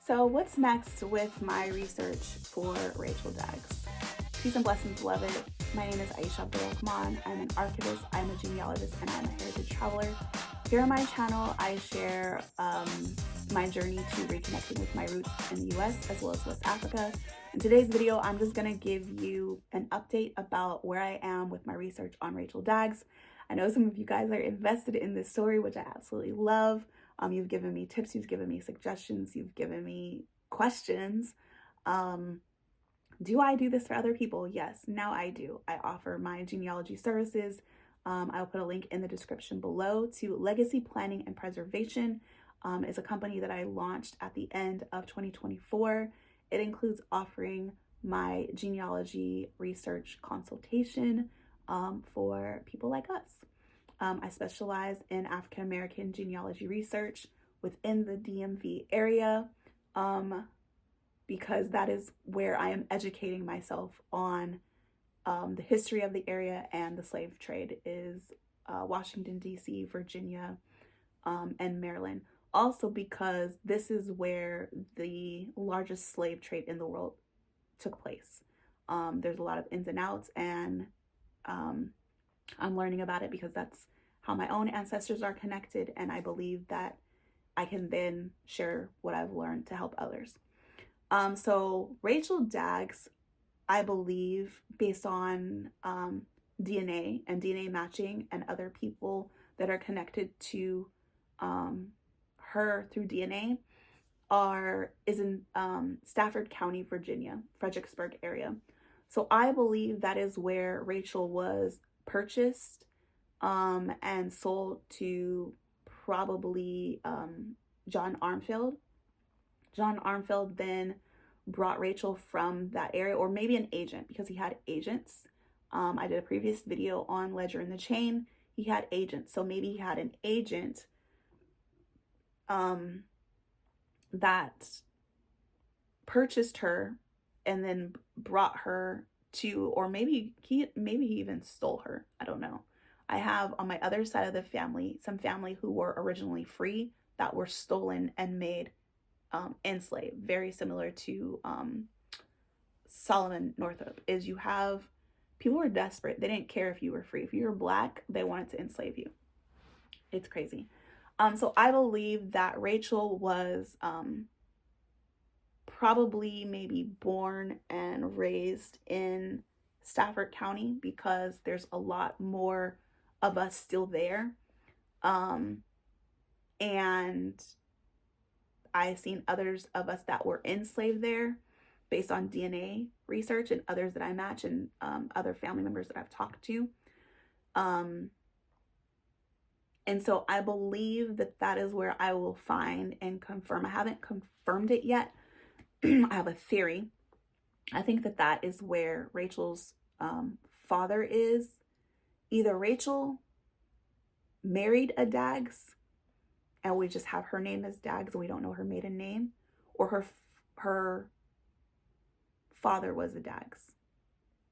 So what's next with my research for Rachel Daggs? Peace and blessings, beloved. My name is Aisha Abdul. I'm an archivist, I'm a genealogist, and I'm a heritage traveler. Here on my channel, I share my journey to reconnecting with my roots in the US as well as West Africa. In today's video, I'm just going to give you an update about where I am with my research on Rachel Daggs. I know some of you guys are invested in this story, which I absolutely love. You've given me tips, you've given me suggestions, you've given me questions. Do I do this for other people? Yes, now I do. I offer my genealogy services. I'll put a link in the description below to Legacy Planning and Preservation. It's a company that I launched at the end of 2024. It includes offering my genealogy research consultation for people like us. I specialize in African American genealogy research within the DMV area because that is where I am educating myself on the history of the area, and the slave trade is Washington, D.C., Virginia, and Maryland. Also because this is where the largest slave trade in the world took place. There's a lot of ins and outs, and I'm learning about it because that's how my own ancestors are connected, and I believe that I can then share what I've learned to help others. So Rachel Daggs, I believe, based on DNA and DNA matching and other people that are connected to her through DNA, is in Stafford County, Virginia, Fredericksburg area. So I believe that is where Rachel was purchased and sold to probably John Armfield. John Armfield then brought Rachel from that area, or maybe an agent, because he had agents. I did a previous video on Ledger in the Chain. He had agents, so maybe he had an agent that purchased her and then brought her to, or maybe he even stole her. I don't know. I have on my other side of the family some family who were originally free that were stolen and made enslaved. Very similar to Solomon Northup. Is you have people were desperate. They didn't care if you were free. If you were black, they wanted to enslave you. It's crazy. So I believe that Rachel was probably maybe born and raised in Stafford County because there's a lot more of us still there. And I've seen others of us that were enslaved there based on DNA research, and others that I match, and other family members that I've talked to. And so I believe that that is where I will find and confirm. I haven't confirmed it yet. I have a theory. I think that that is where Rachel's father is. Either Rachel married a Daggs and we just have her name as Daggs and we don't know her maiden name, or her father was a Daggs.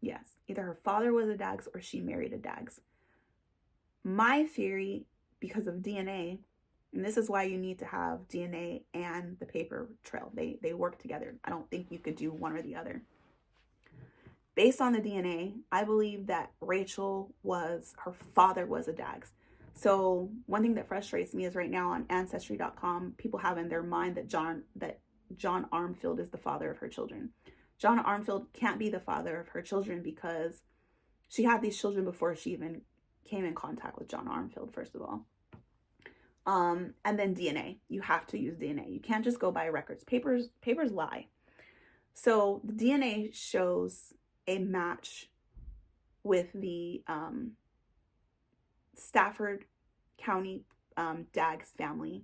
Yes, either her father was a Daggs or she married a Daggs. My theory, because of DNA, and this is why you need to have DNA and the paper trail. They work together. I don't think you could do one or the other. Based on the DNA, I believe that her father was a Daggs. So one thing that frustrates me is right now on Ancestry.com, people have in their mind that John Armfield is the father of her children. John Armfield can't be the father of her children because she had these children before she even came in contact with John Armfield, first of all. And then DNA. You have to use DNA. You can't just go by records. Papers lie. So the DNA shows a match with the Stafford County Daggs family.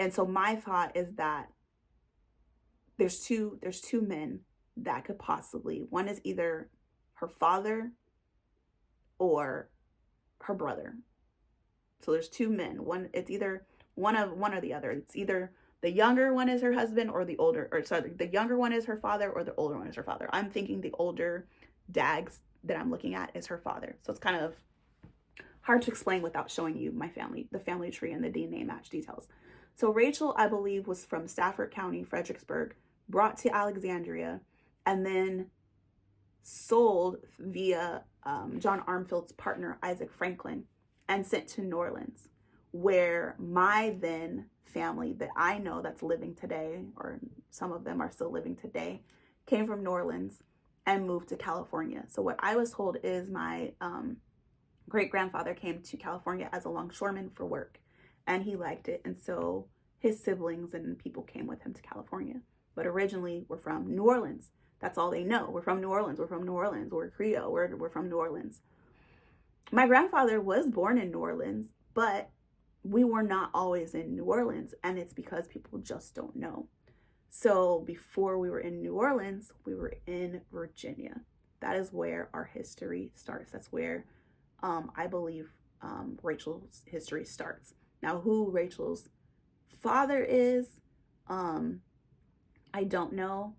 And so my thought is that there's two men that could possibly, one is either her father or her brother. So there's two men. It's either one or the other. It's either the younger one is her husband or the younger one is her father or the older one is her father. I'm thinking the older Daggs that I'm looking at is her father. So it's kind of hard to explain without showing you the family tree and the DNA match details. So Rachel, I believe, was from Stafford County, Fredericksburg, brought to Alexandria, and then sold via John Armfield's partner, Isaac Franklin, and sent to New Orleans, where my then family that I know that's living today, or some of them are still living today, came from New Orleans and moved to California. So what I was told is my great-grandfather came to California as a longshoreman for work, and he liked it, and so his siblings and people came with him to California. But originally, we're from New Orleans. That's all they know. We're from New Orleans. We're from New Orleans. We're Creole. We're from New Orleans. My grandfather was born in New Orleans, but we were not always in New Orleans, and it's because people just don't know. So before we were in New Orleans, we were in Virginia. That is where our history starts. That's where I believe Rachel's history starts. Now, who Rachel's father is, I don't know.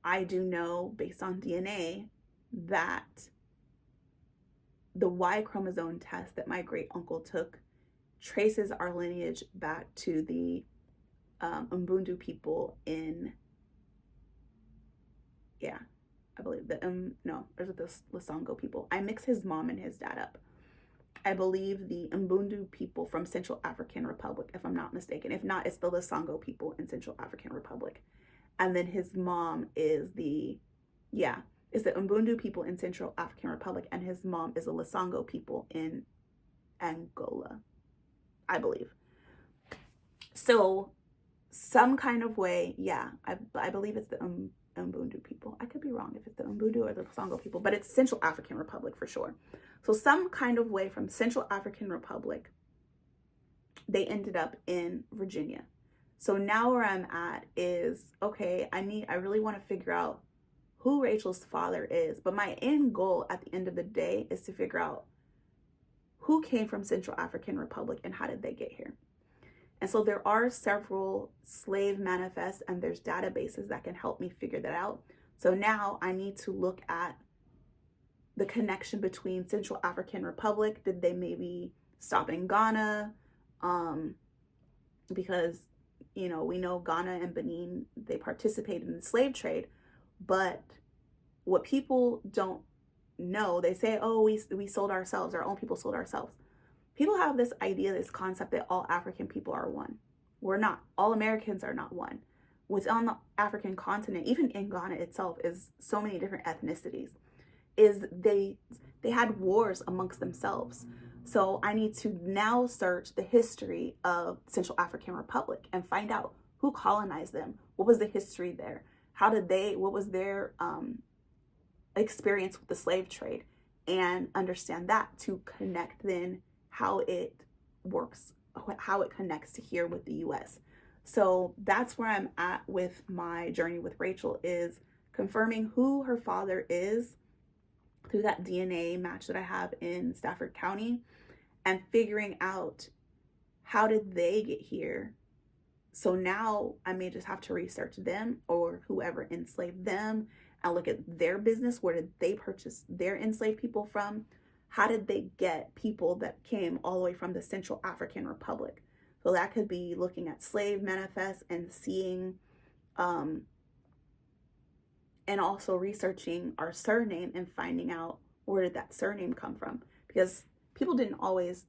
I do know, based on DNA, that the Y chromosome test that my great uncle took traces our lineage back to the Mbundu people in, I believe there's the Lasongo people. I mix his mom and his dad up. I believe the Mbundu people from Central African Republic, if I'm not mistaken. If not, it's the Lasongo people in Central African Republic. And then his mom is the Mbundu people in Central African Republic, and his mom is the Lasongo people in Angola, I believe. So some kind of way, I believe it's the Mbundu people. I could be wrong if it's the Mbundu or the Lasongo people, but it's Central African Republic for sure. So some kind of way from Central African Republic, they ended up in Virginia. So now where I'm at is, okay, I really want to figure out who Rachel's father is. But my end goal at the end of the day is to figure out who came from Central African Republic and how did they get here. And so there are several slave manifests and there's databases that can help me figure that out. So now I need to look at the connection between Central African Republic. Did they maybe stop in Ghana? Because we know Ghana and Benin, they participated in the slave trade, but what people don't know, they say, oh, we sold ourselves, our own people sold ourselves. People have this idea, this concept that all African people are one. We're not. All Americans are not one. Within the African continent, even in Ghana itself, is so many different ethnicities. They had wars amongst themselves. So I need to now search the history of Central African Republic and find out who colonized them. What was the history there? What was their experience with the slave trade? And understand that to connect then how it works, how it connects to here with the US. So that's where I'm at with my journey with Rachel, is confirming who her father is through that DNA match that I have in Stafford County, and figuring out how did they get here. So now I may just have to research them or whoever enslaved them and look at their business. Where did they purchase their enslaved people from? How did they get people that came all the way from the Central African Republic? So that could be looking at slave manifests and seeing, and also researching our surname and finding out where did that surname come from, because people didn't always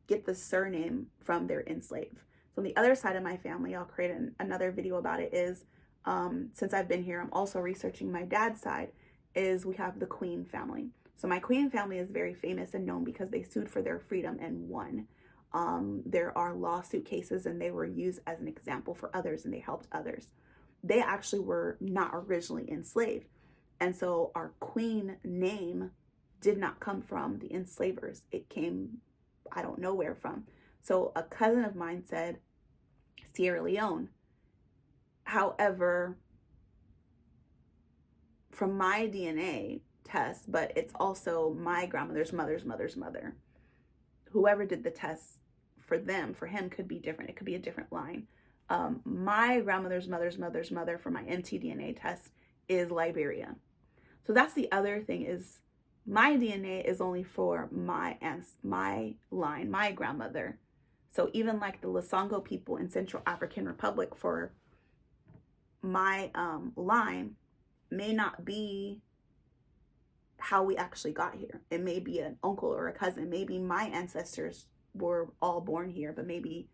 get the surname from their enslaved. So on the other side of my family, I'll create another video about it, is since I've been here, I'm also researching my dad's side, is we have the Queen family. So my Queen family is very famous and known because they sued for their freedom and won. There are lawsuit cases and they were used as an example for others and they helped others. They actually were not originally enslaved. And so our Queen name did not come from the enslavers. It came, I don't know where from. So a cousin of mine said Sierra Leone. However, from my DNA test, but it's also my grandmother's mother's mother's mother. Whoever did the test for him could be different. It could be a different line. My grandmother's mother's mother's mother for my mtDNA test is Liberia. So that's the other thing, is my DNA is only for my line, my grandmother. So even like the Lasongo people in Central African Republic, for my line, may not be how we actually got here. It may be an uncle or a cousin. Maybe my ancestors were all born here, but maybe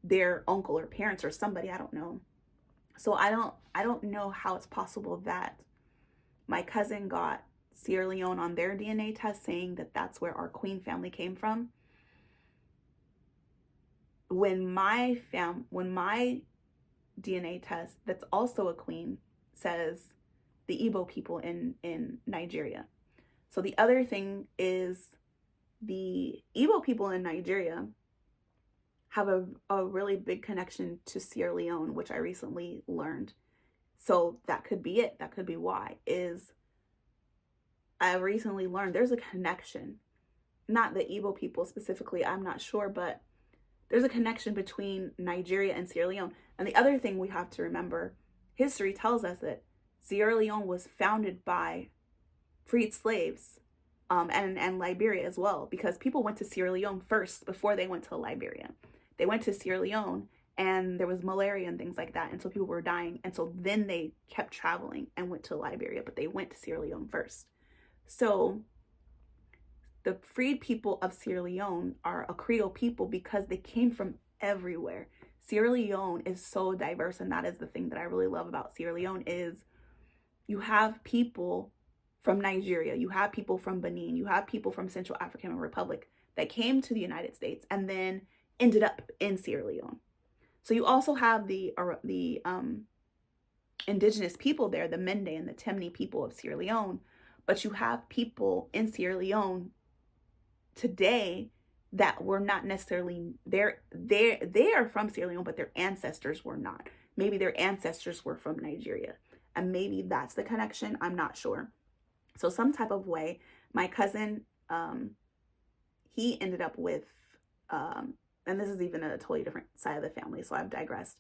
their uncle or parents or somebody, I don't know. So I don't know how it's possible that my cousin got Sierra Leone on their DNA test, saying that that's where our queen family came from, when my DNA test, that's also a queen, says the Igbo people in Nigeria. So the other thing is, the Igbo people in Nigeria have a really big connection to Sierra Leone, which I recently learned. So that could be it. That could be why. Is I recently learned there's a connection. Not the Igbo people specifically, I'm not sure, but there's a connection between Nigeria and Sierra Leone. And the other thing we have to remember, history tells us that Sierra Leone was founded by freed slaves, and Liberia as well, because people went to Sierra Leone first before they went to Liberia. They went to Sierra Leone and there was malaria and things like that, and so people were dying, and so then they kept traveling and went to Liberia, but they went to Sierra Leone first. So the freed people of Sierra Leone are a Creole people because they came from everywhere. Sierra Leone is so diverse, and that is the thing that I really love about Sierra Leone, is you have people from Nigeria, you have people from Benin, you have people from Central African Republic that came to the United States and then ended up in Sierra Leone. So you also have the indigenous people there, the Mende and the Temne people of Sierra Leone, but you have people in Sierra Leone today that were not necessarily there. They are from Sierra Leone, but their ancestors were not. Maybe their ancestors were from Nigeria, and maybe that's the connection. I'm not sure. So some type of way, my cousin, he ended up with, and this is even a totally different side of the family, so I've digressed.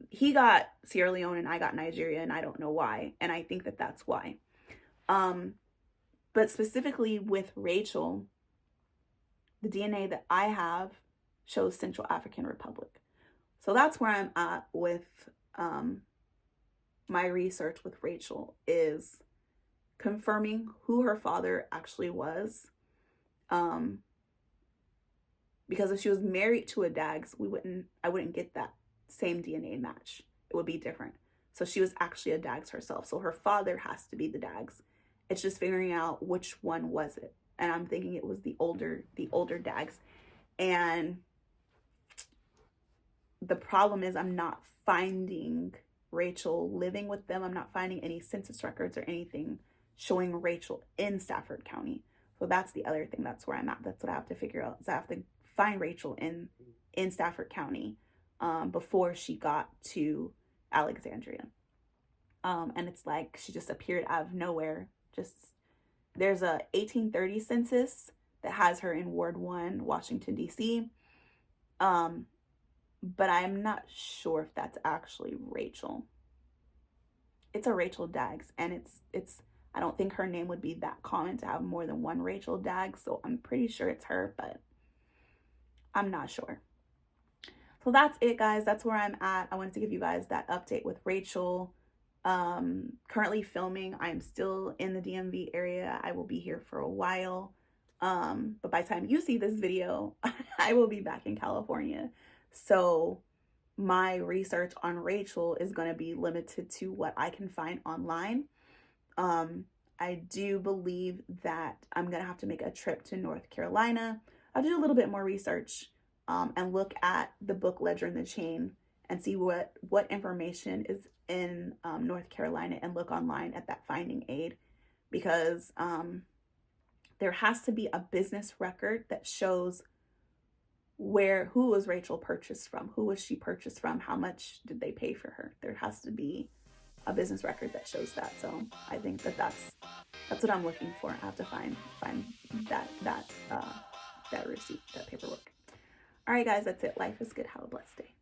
He got Sierra Leone and I got Nigeria, and I don't know why, and I think that that's why. But specifically with Rachel, the DNA that I have shows Central African Republic. So that's where I'm at with my research with Rachel, is confirming who her father actually was. Because if she was married to a Daggs, I wouldn't get that same DNA match. It would be different. So she was actually a Daggs herself. So her father has to be the Daggs. It's just figuring out which one was it. And I'm thinking it was the older Daggs. And the problem is, I'm not finding Rachel living with them. I'm not finding any census records or anything showing Rachel in Stafford County. So that's the other thing. That's where I'm at. That's what I have to figure out. Is I have to find Rachel in Stafford County before she got to Alexandria. And it's like she just appeared out of nowhere. There's a 1830 census that has her in Ward 1, Washington, D.C. But I'm not sure if that's actually Rachel. It's a Rachel Daggs, and it's I don't think her name would be that common to have more than one Rachel Daggs, so I'm pretty sure it's her, but I'm not sure. So that's it, guys. That's where I'm at. I wanted to give you guys that update with Rachel. Currently filming. I'm still in the DMV area. I will be here for a while. But by the time you see this video, I will be back in California. So my research on Rachel is going to be limited to what I can find online. I do believe that I'm going to have to make a trip to North Carolina. I'll do a little bit more research, and look at the book Ledger in the Chain and see what information is in North Carolina, and look online at that finding aid, because there has to be a business record that shows who was Rachel purchased from, who was she purchased from, how much did they pay for her. There has to be a business record that shows that. So I think that that's what I'm looking for. I have to find that receipt, that paperwork. All right, guys, that's it. Life is good. Have a blessed day.